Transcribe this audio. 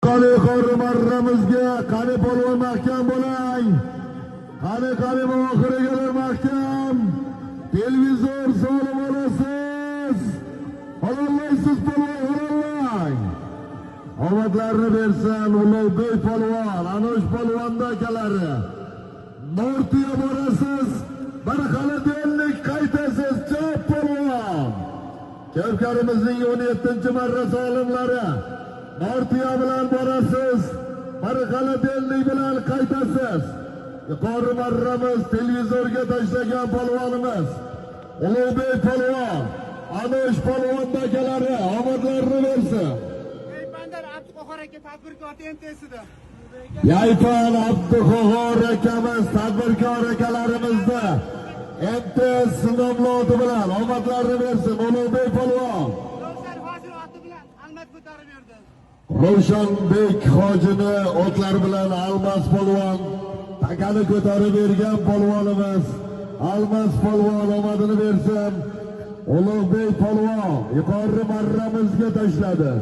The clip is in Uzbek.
Qani yuqori marramizga, qani polvon mahkam bo'lang. Qani oxirigalar mahkam. Televizor solib olasiz. Halollaysiz polvon, halollang. Omadlarni bersin Ulug'bek polvon, Anosh polvonda akalari. Nortiya borasiz. Bir xaladenlik qaytasiz, chap polvon. Kavkarimizning 17-marra solimlari. Nortiya bilan borasiz. Bir xaladenlik bilan qaytasiz. Yuqori marramiz televizorga tashlagan polvonimiz Ulug'bek polvon, Anosh polvonda akalari omadlarini bersin. Yaypan Abduqo'g'or akamiz tadbirkor akalarimizda MTS sinovloti bilan omadlarini bersin Ulug'bek polvon. Ravshanbek hojini otlar bilan Almas polvon takani ko'tarib bergan polvonimiz Almas polvon omadini bersin. Ulug'bek polvon yuqori marramizga tashladi.